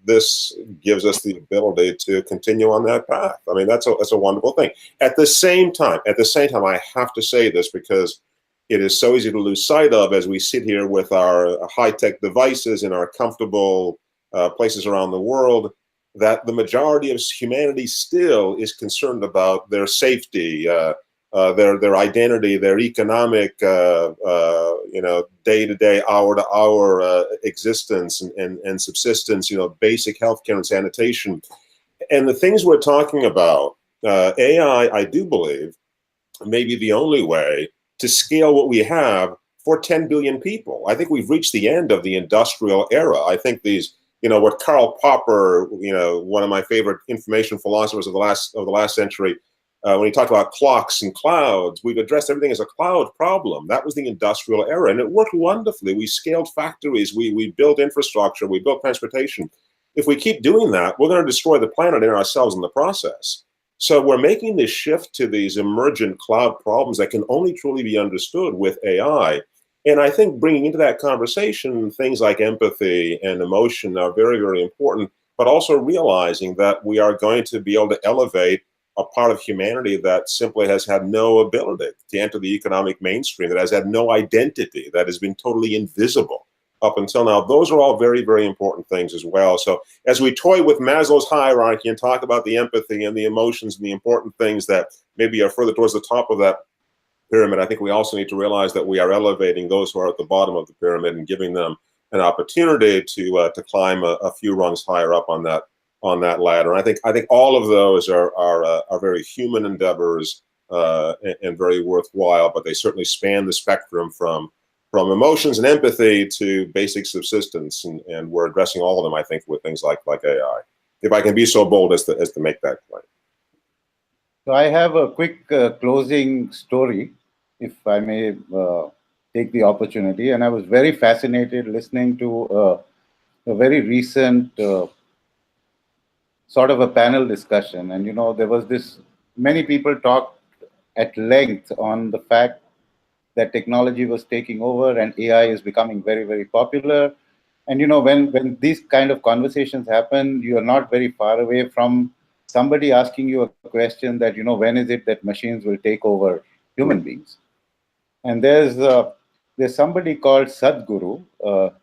this gives us the ability to continue on that path. I mean, that's a wonderful thing. At the same time, I have to say this because it is so easy to lose sight of as we sit here with our high-tech devices in our comfortable places around the world, that the majority of humanity still is concerned about their safety, their identity, their economic, day-to-day, hour-to-hour existence and subsistence, basic healthcare and sanitation. And the things we're talking about, AI, I do believe, may be the only way to scale what we have for 10 billion people. I think we've reached the end of the industrial era. I think these, what Karl Popper, one of my favorite information philosophers of the last century, when he talked about clocks and clouds, we've addressed everything as a cloud problem. That was the industrial era, and it worked wonderfully. We scaled factories, we built infrastructure, we built transportation. If we keep doing that, we're going to destroy the planet and ourselves in the process. So we're making this shift to these emergent cloud problems that can only truly be understood with AI. And I think bringing into that conversation things like empathy and emotion are very, very important, but also realizing that we are going to be able to elevate a part of humanity that simply has had no ability to enter the economic mainstream, that has had no identity, that has been totally invisible. up until now. Those are all very, very important things as well. So as we toy with Maslow's hierarchy and talk about the empathy and the emotions and the important things that maybe are further towards the top of that pyramid, I think we also need to realize that we are elevating those who are at the bottom of the pyramid and giving them an opportunity to climb a few rungs higher up on that ladder. And I think all of those are very human endeavors and very worthwhile, but they certainly span the spectrum from emotions and empathy to basic subsistence, and we're addressing all of them, I think, with things like AI. If I can be so bold as to make that claim. So I have a quick closing story, if I may take the opportunity. And I was very fascinated listening to a very recent sort of a panel discussion. And, there was this, many people talked at length on the fact that technology was taking over and AI is becoming very, very popular. And, when these kind of conversations happen, you are not very far away from somebody asking you a question that, when is it that machines will take over human beings? And there's somebody called Sadhguru,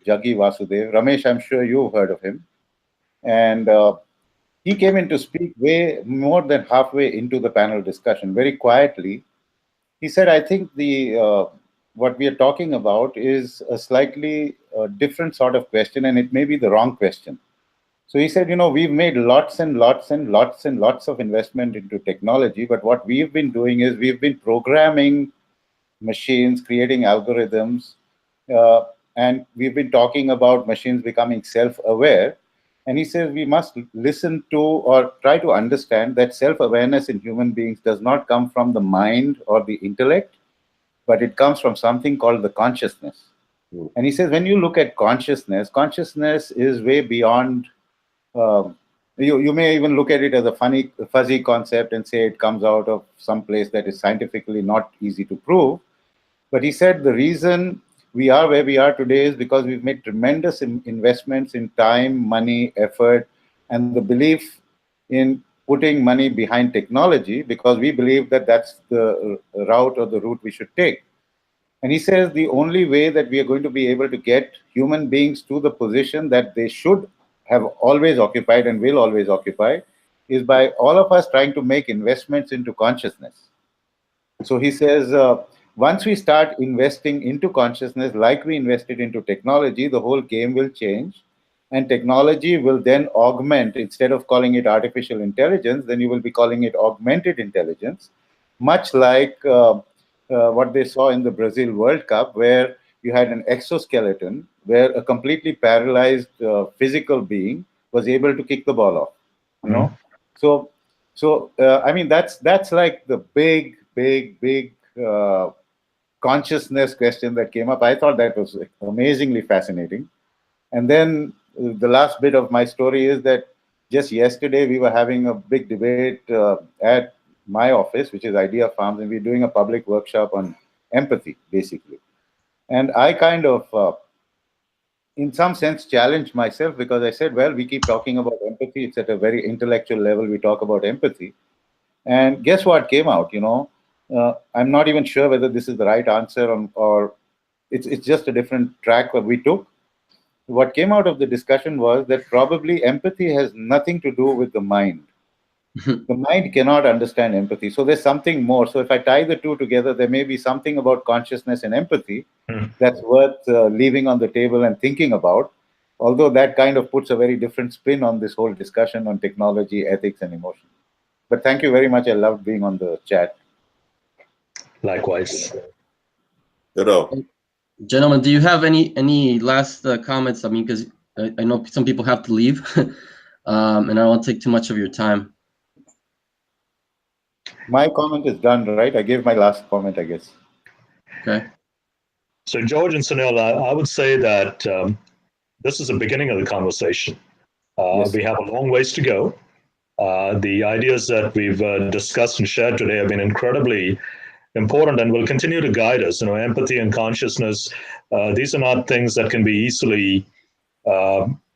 Jaggi Vasudev. Ramesh, I'm sure you've heard of him. And he came in to speak way more than halfway into the panel discussion, very quietly. He said, I think what we are talking about is a slightly different sort of question, and it may be the wrong question. So he said, we've made lots and lots and lots and lots of investment into technology, but what we've been doing is we've been programming machines, creating algorithms, and we've been talking about machines becoming self-aware. And he says we must listen to or try to understand that self-awareness in human beings does not come from the mind or the intellect, but it comes from something called the consciousness. And he says when you look at consciousness is way beyond, you may even look at it as a funny, fuzzy concept and say it comes out of some place that is scientifically not easy to prove. But he said the reason we are where we are today is because we've made tremendous investments in time, money, effort, and the belief in putting money behind technology, because we believe that that's the route or the route we should take. And he says the only way that we are going to be able to get human beings to the position that they should have always occupied and will always occupy is by all of us trying to make investments into consciousness. So he says, once we start investing into consciousness like we invested into technology, the whole game will change. And technology will then augment, instead of calling it artificial intelligence, then you will be calling it augmented intelligence, much like what they saw in the Brazil World Cup, where you had an exoskeleton, where a completely paralyzed physical being was able to kick the ball off. You know, so I mean that's like the big consciousness question that came up. I thought that was amazingly fascinating. And then the last bit of my story is that just yesterday we were having a big debate at my office, which is Ideafarms, and we're doing a public workshop on empathy, basically. And I kind of, in some sense, challenged myself, because I said, well, we keep talking about empathy. It's at a very intellectual level. We talk about empathy. And guess what came out, you know? I'm not even sure whether this is the right answer or it's just a different track that we took. What came out of the discussion was that probably empathy has nothing to do with the mind. The mind cannot understand empathy. So there's something more. So if I tie the two together, there may be something about consciousness and empathy that's worth leaving on the table and thinking about. Although that kind of puts a very different spin on this whole discussion on technology, ethics, and emotion. But thank you very much. I loved being on the chat. Likewise. Ditto. Gentlemen, do you have any last comments? I mean, because I know some people have to leave, and I don't want to take too much of your time. My comment is done, right? I gave my last comment, I guess. Okay. So George and Sunil, I would say that this is the beginning of the conversation. Yes. We have a long ways to go. The ideas that we've discussed and shared today have been incredibly important and will continue to guide us. You know, empathy and consciousness, these are not things that can be easily,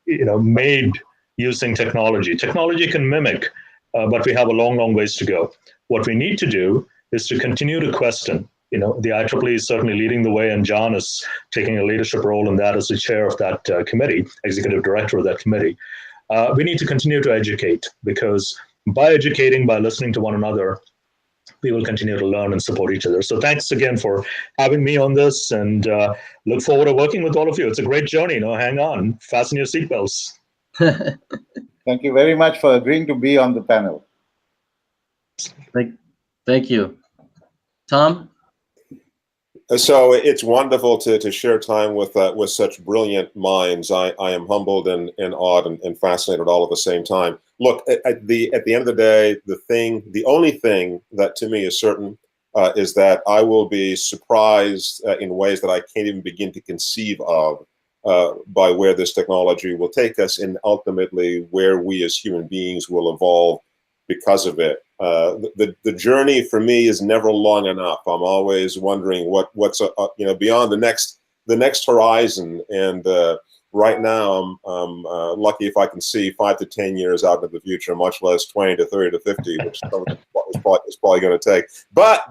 made using technology. Technology can mimic, but we have a long ways to go. What we need to do is to continue to question the IEEE is certainly leading the way, and John is taking a leadership role in that as the chair of that committee, executive director of that committee. We need to continue to educate, because by educating, by listening to one another, we will continue to learn and support each other. So thanks again for having me on this, and look forward to working with all of you. It's a great journey. Hang on, fasten your seatbelts. Thank you very much for agreeing to be on the panel. Thank you. Tom? So it's wonderful to share time with such brilliant minds. I am humbled and awed and fascinated all at the same time. Look, at the end of the day, the only thing that to me is certain is that I will be surprised in ways that I can't even begin to conceive of by where this technology will take us, and ultimately where we as human beings will evolve because of it. The journey for me is never long enough. I'm always wondering what's beyond the next horizon. And right now, I'm lucky if I can see 5 to 10 years out into the future, much less 20 to 30 to 50, which is probably going to take. But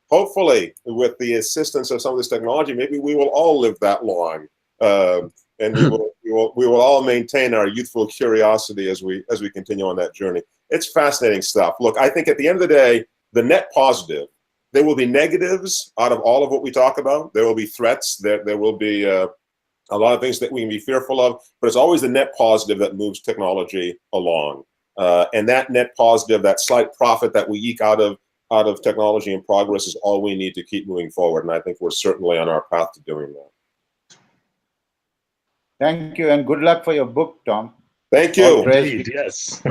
hopefully, with the assistance of some of this technology, maybe we will all live that long, and we will all maintain our youthful curiosity as we continue on that journey. It's fascinating stuff. Look, I think at the end of the day, the net positive, there will be negatives out of all of what we talk about. There will be threats. There will be a lot of things that we can be fearful of, but it's always the net positive that moves technology along. And that net positive, that slight profit that we eke out of technology and progress, is all we need to keep moving forward. And I think we're certainly on our path to doing that. Thank you, and good luck for your book, Tom. Thank you. Indeed, yes.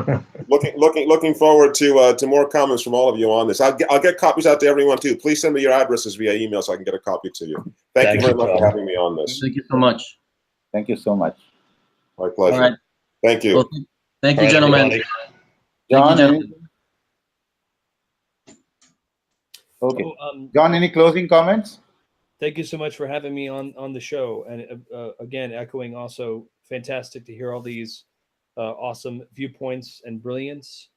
looking forward to more comments from all of you on this. I'll get copies out to everyone too. Please send me your addresses via email so I can get a copy to you. Thank you very much for having me on this. Thank you so much. Thank you so much. My pleasure. All right. Thank you. Well, thank you, gentlemen. Everybody. John, Thank you, okay. So, John, any closing comments? thank you so much for having me on the show. And again, echoing also, fantastic to hear all these awesome viewpoints and brilliance.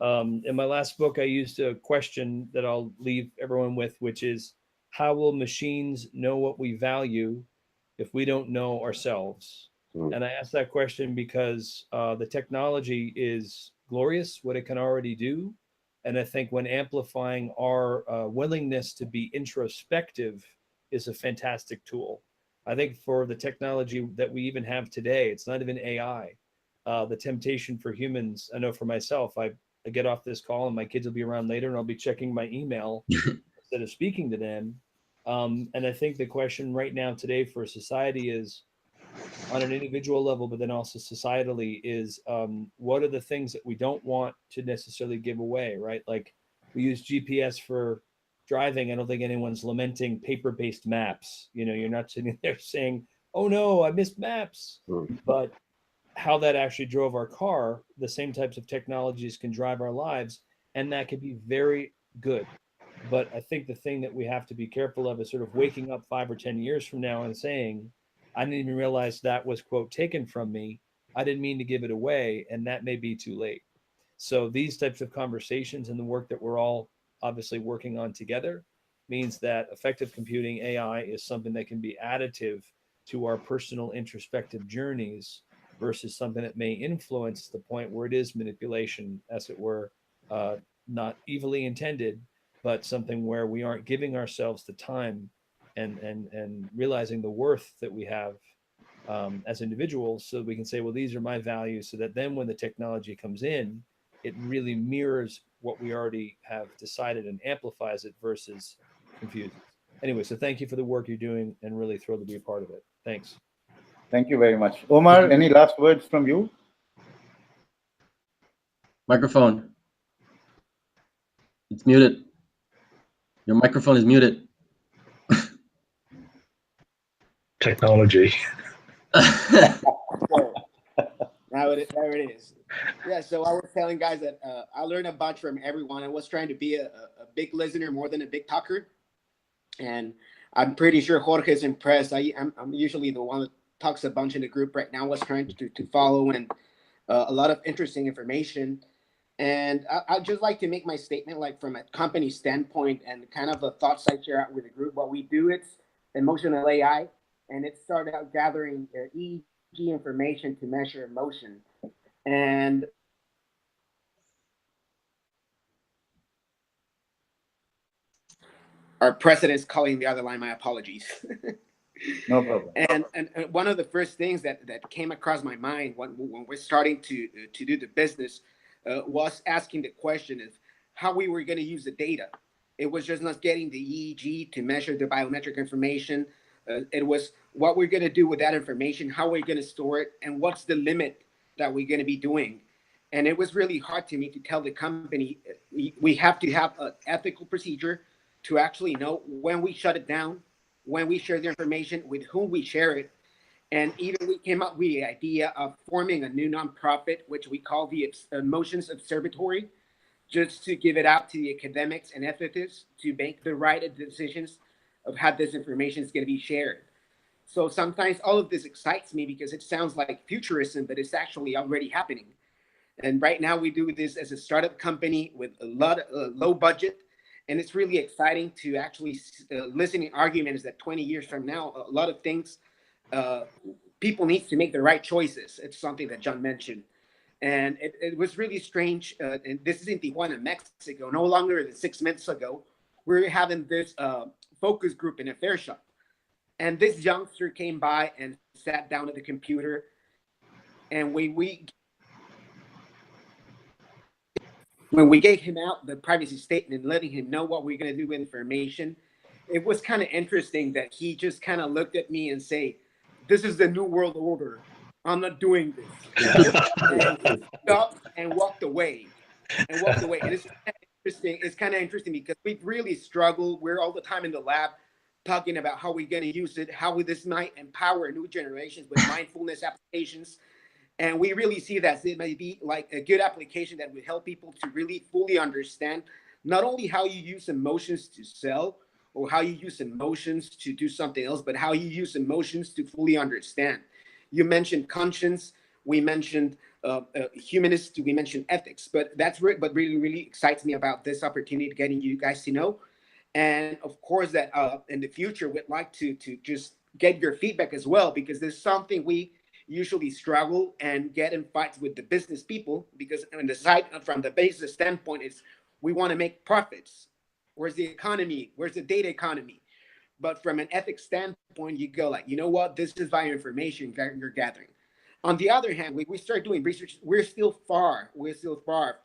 In my last book, I used a question that I'll leave everyone with, which is, how will machines know what we value if we don't know ourselves? And I asked that question because the technology is glorious, what it can already do. And I think when amplifying our willingness to be introspective is a fantastic tool. I think for the technology that we even have today, it's not even AI. The temptation for humans, I know for myself, I get off this call and my kids will be around later and I'll be checking my email instead of speaking to them. And I think the question right now today for society is, on an individual level, but then also societally, is what are the things that we don't want to necessarily give away, right? Like we use GPS for driving. I don't think anyone's lamenting paper-based maps. You're not sitting there saying, oh no, I missed maps. But how that actually drove our car, the same types of technologies can drive our lives, and that can be very good. But I think the thing that we have to be careful of is sort of waking up 5 or 10 years from now and saying, I didn't even realize that was, quote, taken from me. I didn't mean to give it away, and that may be too late. So these types of conversations and the work that we're all obviously working on together means that effective computing, AI, is something that can be additive to our personal introspective journeys versus something that may influence the point where it is manipulation, as it were, not evilly intended, but something where we aren't giving ourselves the time and realizing the worth that we have as individuals, so we can say, well, these are my values, so that then when the technology comes in, it really mirrors what we already have decided and amplifies it versus confuses. Anyway, so thank you for the work you're doing, and really thrilled to be a part of it. Thanks. Thank you very much. Omar, any last words from you? Microphone. It's muted. Your microphone is muted. Technology. There it is. Yeah, so I was telling guys that I learned a bunch from everyone. I was trying to be a big listener more than a big talker. And I'm pretty sure Jorge is impressed. I'm usually the one that talks a bunch in the group. Right now I was trying to follow, and a lot of interesting information. And I'd just like to make my statement, like from a company standpoint and kind of the thoughts I share out with the group. What we do, it's emotional AI, and it started out gathering EEG information to measure emotion. And our president's calling the other line. My apologies. No problem. And one of the first things that came across my mind when we're starting to do the business was asking the question of how we were going to use the data. It was just not getting the EEG to measure the biometric information. It was what we're going to do with that information, how we're going to store it, and what's the limit that we're going to be doing. And it was really hard to me to tell the company we have to have an ethical procedure to actually know when we shut it down, when we share the information, with whom we share it. And even we came up with the idea of forming a new nonprofit, which we call the Emotions Observatory, just to give it out to the academics and ethicists to make the right decisions of how this information is going to be shared. So sometimes all of this excites me because it sounds like futurism, but it's actually already happening. And right now we do this as a startup company with a lot of low budget. And it's really exciting to actually listen in arguments that 20 years from now, a lot of things, people need to make the right choices. It's something that John mentioned. And it was really strange. And this is in Tijuana, Mexico. No longer than 6 months ago, we were having this focus group in a fair shop. And this youngster came by and sat down at the computer. And when we gave him out the privacy statement, letting him know what we're going to do with information, it was kind of interesting that he just kind of looked at me and say, "This is the new world order. I'm not doing this." And he stopped and walked away. And it's kind of interesting. It's kind of interesting because we really struggle. We're all the time in the lab talking about how we're going to use it, how this might empower new generations with mindfulness applications. And we really see that it may be like a good application that would help people to really fully understand not only how you use emotions to sell or how you use emotions to do something else, but how you use emotions to fully understand. You mentioned conscience, we mentioned humanists, we mentioned ethics, but what really excites me about this opportunity, getting you guys to know. And of course that in the future, we'd like to just get your feedback as well, because there's something we usually struggle and get in fights with the business people, because on the side, from the business standpoint, is we want to make profits. Where's the economy? Where's the data economy? But from an ethics standpoint, you go like, you know what? This is value information you're gathering. On the other hand, we start doing research. We're still far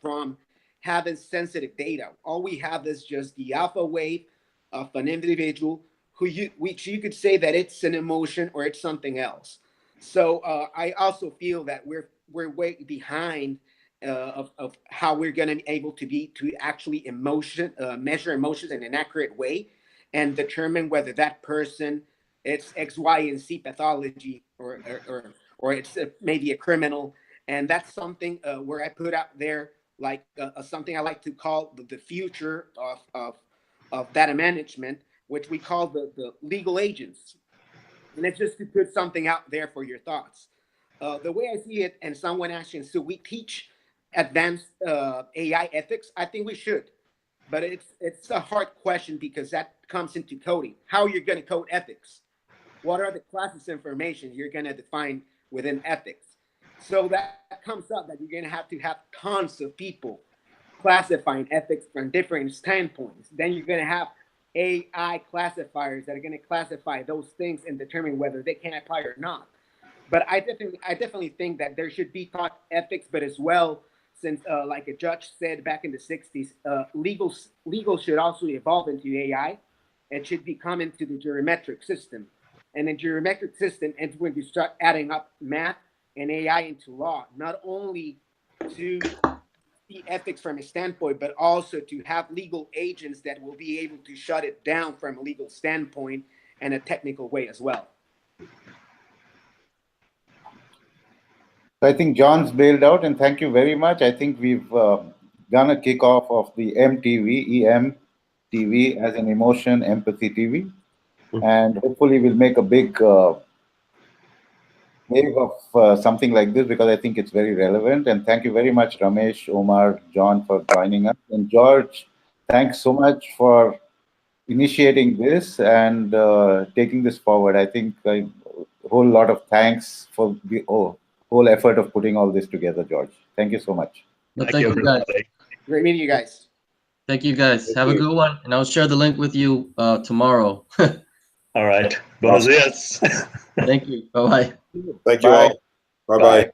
from having sensitive data. All we have is just the alpha wave of an individual which you could say that it's an emotion or it's something else. So I also feel that we're way behind of how we're going to be able to actually measure emotions in an accurate way and determine whether that person it's X, Y, and Z pathology or it's maybe a criminal. And that's something where I put out there like something I like to call the future of data management, which we call the legal agents. And it's just to put something out there for your thoughts. The way I see it, and someone asking, so we teach advanced AI ethics? I think we should, but it's a hard question because that comes into coding. How are you going to code ethics? What are the classes information you're going to define within ethics? So that comes up that you're going to have tons of people classifying ethics from different standpoints. Then you're going to have AI classifiers that are going to classify those things and determine whether they can apply or not. But I definitely think that there should be taught ethics, but as well, since like a judge said back in the 60s, legal should also evolve into AI. It should become into the geometric system. And the geometric system is when you start adding up math and AI into law, not only to the ethics from a standpoint, but also to have legal agents that will be able to shut it down from a legal standpoint and a technical way as well. I think John's bailed out, and thank you very much. I think we've done a kickoff of the EmTV, EmTV as an emotion empathy TV, and hopefully we'll make a big wave of something like this because I think it's very relevant. And thank you very much, Ramesh, Omar, John, for joining us. And George, thanks so much for initiating this and taking this forward. I think a whole lot of thanks for the whole effort of putting all this together, George. Thank you so much. Well, thank you guys. Great meeting you guys. Thank you guys. Have a good one, and I'll share the link with you tomorrow. All right. Buenos dias. Thank you. Bye bye. Thank you Bye. all. Bye bye.